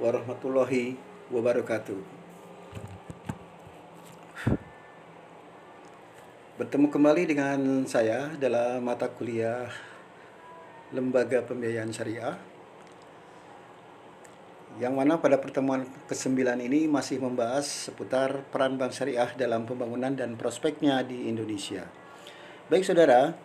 warahmatullahi wabarakatuh. Bertemu kembali dengan saya dalam mata kuliah Lembaga Pembiayaan Syariah, yang mana pada pertemuan ke-9 ini masih membahas seputar peran bank syariah dalam pembangunan dan prospeknya di Indonesia. Baik saudara,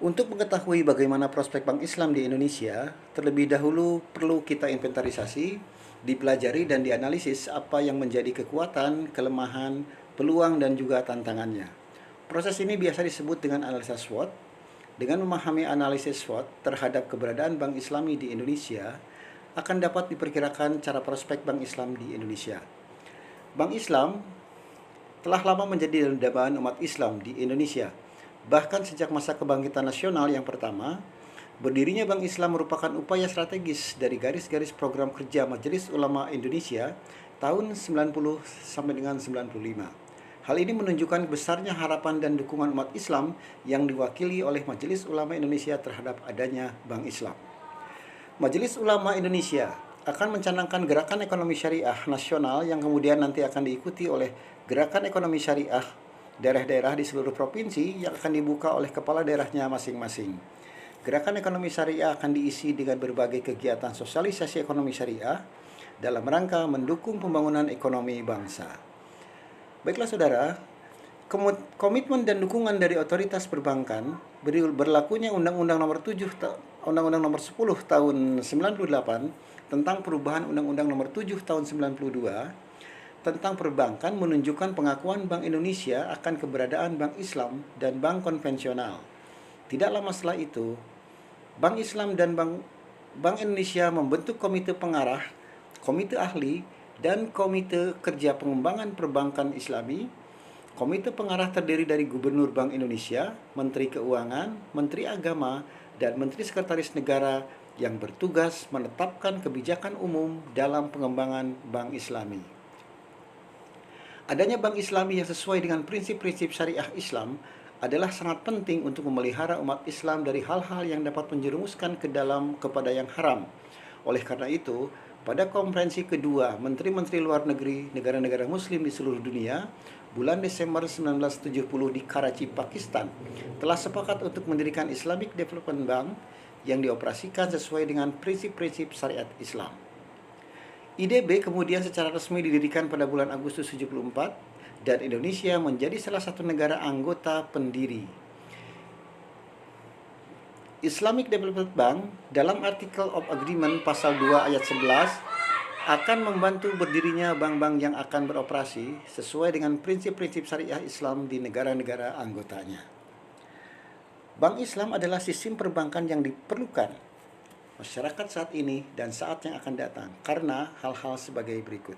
untuk mengetahui bagaimana prospek bank Islam di Indonesia, terlebih dahulu perlu kita inventarisasi, dipelajari dan dianalisis apa yang menjadi kekuatan, kelemahan, peluang dan juga tantangannya. Proses ini biasa disebut dengan analisa SWOT. Dengan memahami analisis SWOT terhadap keberadaan bank Islami di Indonesia, akan dapat diperkirakan cara prospek bank Islam di Indonesia. Bank Islam telah lama menjadi dambaan umat Islam di Indonesia. Bahkan sejak masa kebangkitan nasional yang pertama, berdirinya Bank Islam merupakan upaya strategis dari garis-garis program kerja Majelis Ulama Indonesia tahun 90 sampai dengan 95. Hal ini menunjukkan besarnya harapan dan dukungan umat Islam yang diwakili oleh Majelis Ulama Indonesia terhadap adanya Bank Islam. Majelis Ulama Indonesia akan mencanangkan gerakan ekonomi syariah nasional yang kemudian nanti akan diikuti oleh gerakan ekonomi syariah daerah-daerah di seluruh provinsi yang akan dibuka oleh kepala daerahnya masing-masing. Gerakan ekonomi syariah akan diisi dengan berbagai kegiatan sosialisasi ekonomi syariah dalam rangka mendukung pembangunan ekonomi bangsa. Baiklah saudara, komitmen dan dukungan dari otoritas perbankan berlakunya Undang-Undang Nomor 10 tahun 98 tentang perubahan Undang-Undang Nomor 7 tahun 92 tentang perbankan menunjukkan pengakuan Bank Indonesia akan keberadaan Bank Islam dan Bank konvensional. Tidak lama setelah itu, Bank Islam dan Bank Indonesia membentuk komite pengarah, komite ahli, dan komite kerja pengembangan perbankan Islami. Komite pengarah terdiri dari Gubernur Bank Indonesia, Menteri Keuangan, Menteri Agama, dan Menteri Sekretaris Negara yang bertugas menetapkan kebijakan umum dalam pengembangan Bank Islami. Adanya Bank Islami yang sesuai dengan prinsip-prinsip syariah Islam adalah sangat penting untuk memelihara umat Islam dari hal-hal yang dapat menjerumuskan kepada yang haram. Oleh karena itu, pada konferensi kedua Menteri-Menteri Luar Negeri negara-negara Muslim di seluruh dunia, bulan Desember 1970 di Karachi, Pakistan, telah sepakat untuk mendirikan Islamic Development Bank yang dioperasikan sesuai dengan prinsip-prinsip syariat Islam. IDB kemudian secara resmi didirikan pada bulan Agustus 74 dan Indonesia menjadi salah satu negara anggota pendiri. Islamic Development Bank dalam Article of Agreement pasal 2 ayat 11 akan membantu berdirinya bank-bank yang akan beroperasi sesuai dengan prinsip-prinsip syariah Islam di negara-negara anggotanya. Bank Islam adalah sistem perbankan yang diperlukan masyarakat saat ini dan saat yang akan datang karena hal-hal sebagai berikut.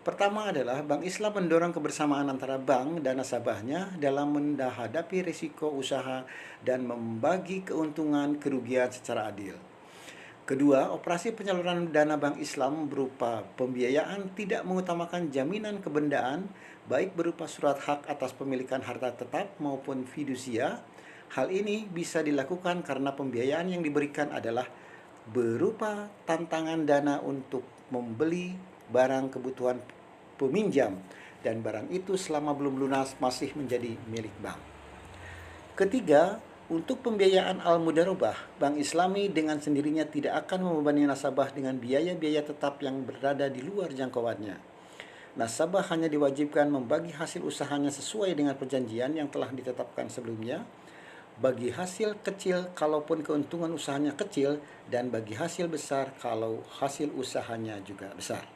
Pertama adalah Bank Islam mendorong kebersamaan antara bank dan nasabahnya dalam menghadapi risiko usaha dan membagi keuntungan kerugian secara adil. Kedua, operasi penyaluran dana Bank Islam berupa pembiayaan tidak mengutamakan jaminan kebendaan, baik berupa surat hak atas pemilikan harta tetap maupun fidusia. Hal ini bisa dilakukan karena pembiayaan yang diberikan adalah berupa tantangan dana untuk membeli barang kebutuhan peminjam dan barang itu selama belum lunas masih menjadi milik bank. Ketiga, untuk pembiayaan al-mudarobah, Bank Islami dengan sendirinya tidak akan membebani nasabah dengan biaya-biaya tetap yang berada di luar jangkauannya. Nasabah hanya diwajibkan membagi hasil usahanya sesuai dengan perjanjian yang telah ditetapkan sebelumnya, bagi hasil kecil kalaupun keuntungan usahanya kecil, dan bagi hasil besar kalau hasil usahanya juga besar.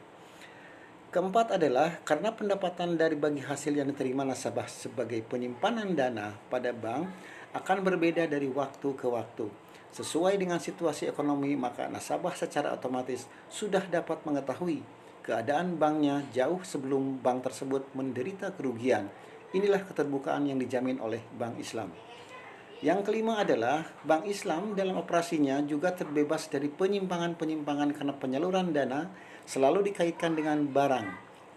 Keempat adalah karena pendapatan dari bagi hasil yang diterima nasabah sebagai penyimpanan dana pada bank akan berbeda dari waktu ke waktu. Sesuai dengan situasi ekonomi, maka nasabah secara otomatis sudah dapat mengetahui keadaan banknya jauh sebelum bank tersebut menderita kerugian. Inilah keterbukaan yang dijamin oleh Bank Islam. Yang kelima adalah Bank Islam dalam operasinya juga terbebas dari penyimpangan-penyimpangan karena penyaluran dana selalu dikaitkan dengan barang,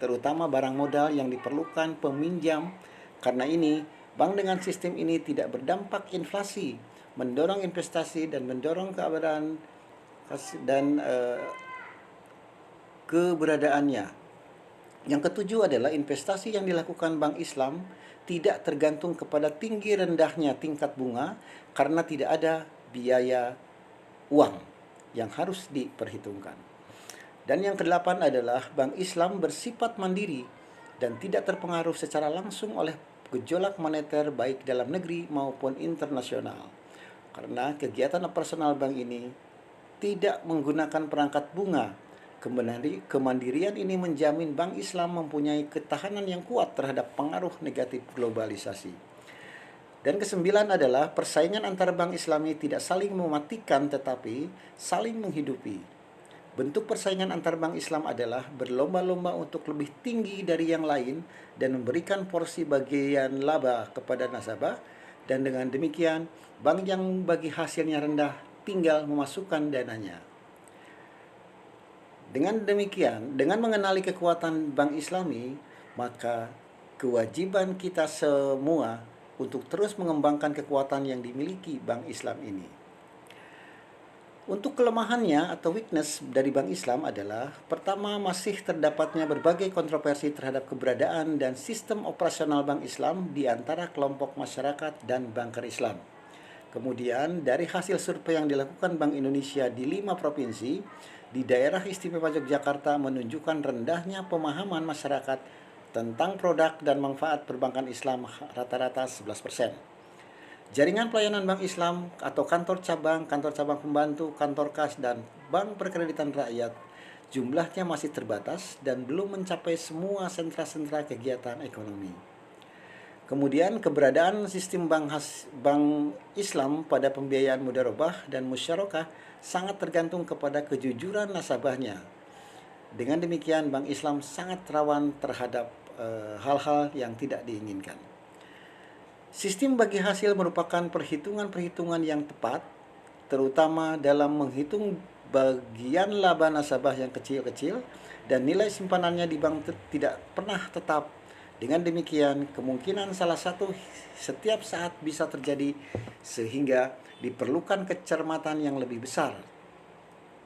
terutama barang modal yang diperlukan peminjam. Karena ini, bank dengan sistem ini tidak berdampak inflasi, mendorong investasi dan mendorong keberadaannya. Yang ketujuh adalah investasi yang dilakukan Bank Islam tidak tergantung kepada tinggi rendahnya tingkat bunga karena tidak ada biaya uang yang harus diperhitungkan. Dan yang kedelapan adalah Bank Islam bersifat mandiri dan tidak terpengaruh secara langsung oleh gejolak moneter baik dalam negeri maupun internasional. Karena kegiatan operasional bank ini tidak menggunakan perangkat bunga. Kemandirian ini menjamin Bank Islam mempunyai ketahanan yang kuat terhadap pengaruh negatif globalisasi. Dan kesembilan adalah persaingan antara bank Islami tidak saling mematikan tetapi saling menghidupi. Bentuk persaingan antar bank Islam adalah berlomba-lomba untuk lebih tinggi dari yang lain dan memberikan porsi bagian laba kepada nasabah, dan dengan demikian bank yang bagi hasilnya rendah tinggal memasukkan dananya. Dengan demikian, dengan mengenali kekuatan bank Islami, maka kewajiban kita semua untuk terus mengembangkan kekuatan yang dimiliki bank Islam ini. Untuk kelemahannya atau weakness dari bank Islam adalah, pertama, masih terdapatnya berbagai kontroversi terhadap keberadaan dan sistem operasional bank Islam di antara kelompok masyarakat dan banker Islam. Kemudian, dari hasil survei yang dilakukan Bank Indonesia di 5 provinsi di daerah istimewa Yogyakarta menunjukkan rendahnya pemahaman masyarakat tentang produk dan manfaat perbankan Islam rata-rata 11%. Jaringan pelayanan bank Islam atau kantor cabang pembantu, kantor kas, dan bank perkreditan rakyat jumlahnya masih terbatas dan belum mencapai semua sentra-sentra kegiatan ekonomi. Kemudian keberadaan sistem bank Islam pada pembiayaan mudharabah dan musyarakah sangat tergantung kepada kejujuran nasabahnya. Dengan demikian bank Islam sangat rawan terhadap hal-hal yang tidak diinginkan. Sistem bagi hasil merupakan perhitungan-perhitungan yang tepat, terutama dalam menghitung bagian laba nasabah yang kecil-kecil dan nilai simpanannya di bank tidak pernah tetap. Dengan demikian, kemungkinan salah satu setiap saat bisa terjadi sehingga diperlukan kecermatan yang lebih besar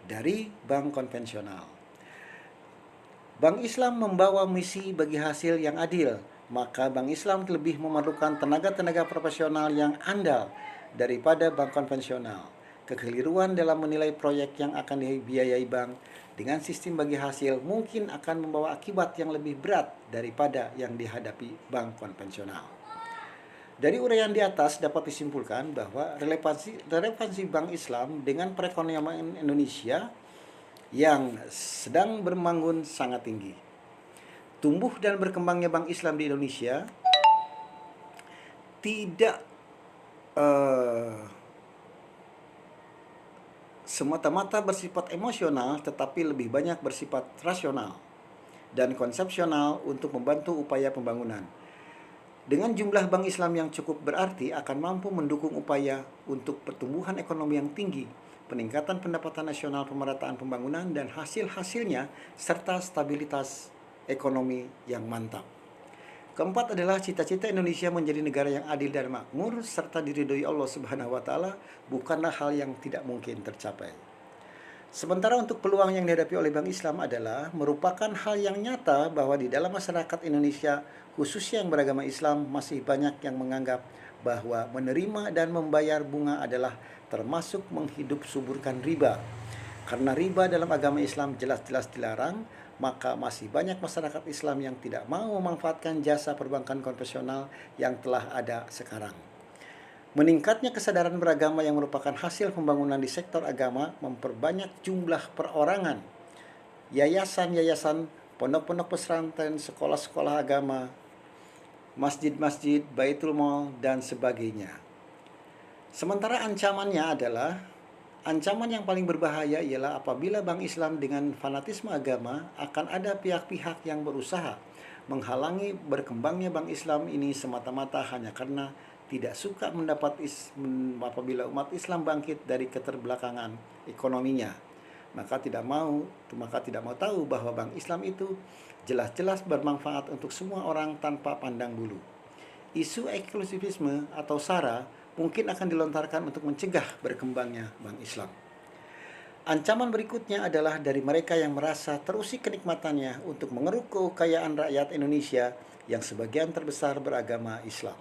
dari bank konvensional. Bank Islam membawa misi bagi hasil yang adil, maka Bank Islam lebih memerlukan tenaga-tenaga profesional yang andal daripada bank konvensional. Kekeliruan dalam menilai proyek yang akan dibiayai bank dengan sistem bagi hasil mungkin akan membawa akibat yang lebih berat daripada yang dihadapi bank konvensional. Dari uraian di atas dapat disimpulkan bahwa relevansi bank Islam dengan perekonomian Indonesia yang sedang berbangun sangat tinggi. Tumbuh dan berkembangnya bank Islam di Indonesia tidak semata-mata bersifat emosional, tetapi lebih banyak bersifat rasional dan konsepsional untuk membantu upaya pembangunan. Dengan jumlah bank Islam yang cukup berarti akan mampu mendukung upaya untuk pertumbuhan ekonomi yang tinggi, peningkatan pendapatan nasional, pemerataan pembangunan, dan hasil-hasilnya, serta stabilitas ekonomi yang mantap. Keempat adalah cita-cita Indonesia menjadi negara yang adil dan makmur serta diridhoi Allah Subhanahu wa taala bukanlah hal yang tidak mungkin tercapai. Sementara untuk peluang yang dihadapi oleh Bank Islam adalah merupakan hal yang nyata bahwa di dalam masyarakat Indonesia, khususnya yang beragama Islam, masih banyak yang menganggap bahwa menerima dan membayar bunga adalah termasuk menghidup suburkan riba. Karena riba dalam agama Islam jelas-jelas dilarang, maka masih banyak masyarakat Islam yang tidak mau memanfaatkan jasa perbankan konvensional yang telah ada sekarang. Meningkatnya kesadaran beragama yang merupakan hasil pembangunan di sektor agama memperbanyak jumlah perorangan, yayasan-yayasan, pondok-pondok pesantren, sekolah-sekolah agama, masjid-masjid, baitul mal, dan sebagainya. Sementara ancaman yang paling berbahaya ialah apabila Bank Islam dengan fanatisme agama, akan ada pihak-pihak yang berusaha menghalangi berkembangnya Bank Islam ini semata-mata hanya karena tidak suka apabila umat Islam bangkit dari keterbelakangan ekonominya. Maka tidak mau tahu bahwa Bank Islam itu jelas-jelas bermanfaat untuk semua orang tanpa pandang bulu. Isu eksklusivisme atau SARA mungkin akan dilontarkan untuk mencegah berkembangnya Bank Islam. Ancaman berikutnya adalah dari mereka yang merasa terusik kenikmatannya untuk mengeruk kekayaan rakyat Indonesia yang sebagian terbesar beragama Islam.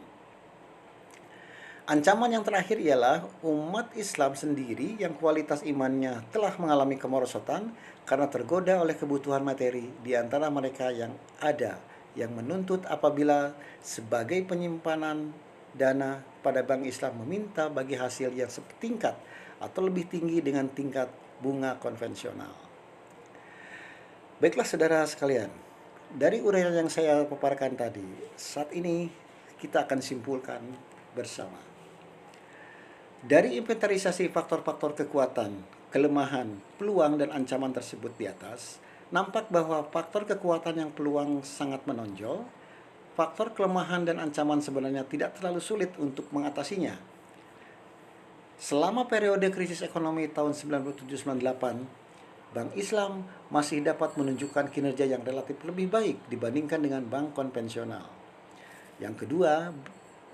Ancaman yang terakhir ialah umat Islam sendiri yang kualitas imannya telah mengalami kemerosotan karena tergoda oleh kebutuhan materi di antara mereka yang ada yang menuntut apabila sebagai penyimpanan dana pada bank Islam meminta bagi hasil yang setingkat atau lebih tinggi dengan tingkat bunga konvensional. Baiklah saudara sekalian, dari uraian yang saya paparkan tadi, saat ini kita akan simpulkan bersama. Dari inventarisasi faktor-faktor kekuatan, kelemahan, peluang, dan ancaman tersebut di atas, nampak bahwa faktor kekuatan yang peluang sangat menonjol, faktor kelemahan dan ancaman sebenarnya tidak terlalu sulit untuk mengatasinya. Selama periode krisis ekonomi tahun 97-98, Bank Islam masih dapat menunjukkan kinerja yang relatif lebih baik dibandingkan dengan bank konvensional. Yang kedua,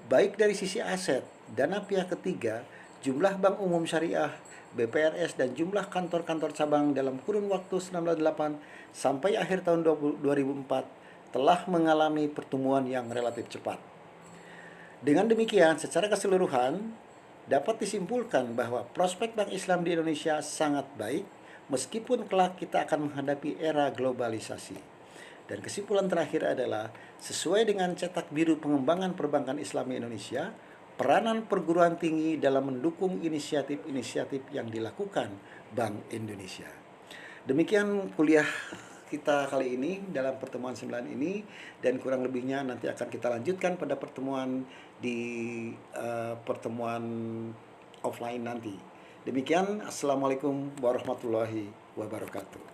baik dari sisi aset, dana pihak ketiga, jumlah bank umum syariah, BPRS, dan jumlah kantor-kantor cabang dalam kurun waktu 1998 sampai akhir tahun 2004 telah mengalami pertumbuhan yang relatif cepat. Dengan demikian, secara keseluruhan, dapat disimpulkan bahwa prospek Bank Islam di Indonesia sangat baik, meskipun kelak kita akan menghadapi era globalisasi. Dan kesimpulan terakhir adalah, sesuai dengan cetak biru pengembangan perbankan Islam di Indonesia, peranan perguruan tinggi dalam mendukung inisiatif-inisiatif yang dilakukan Bank Indonesia. Demikian kuliah kita kali ini dalam pertemuan 9 ini, dan kurang lebihnya nanti akan kita lanjutkan pada pertemuan di pertemuan offline nanti. Demikian, Assalamualaikum warahmatullahi wabarakatuh.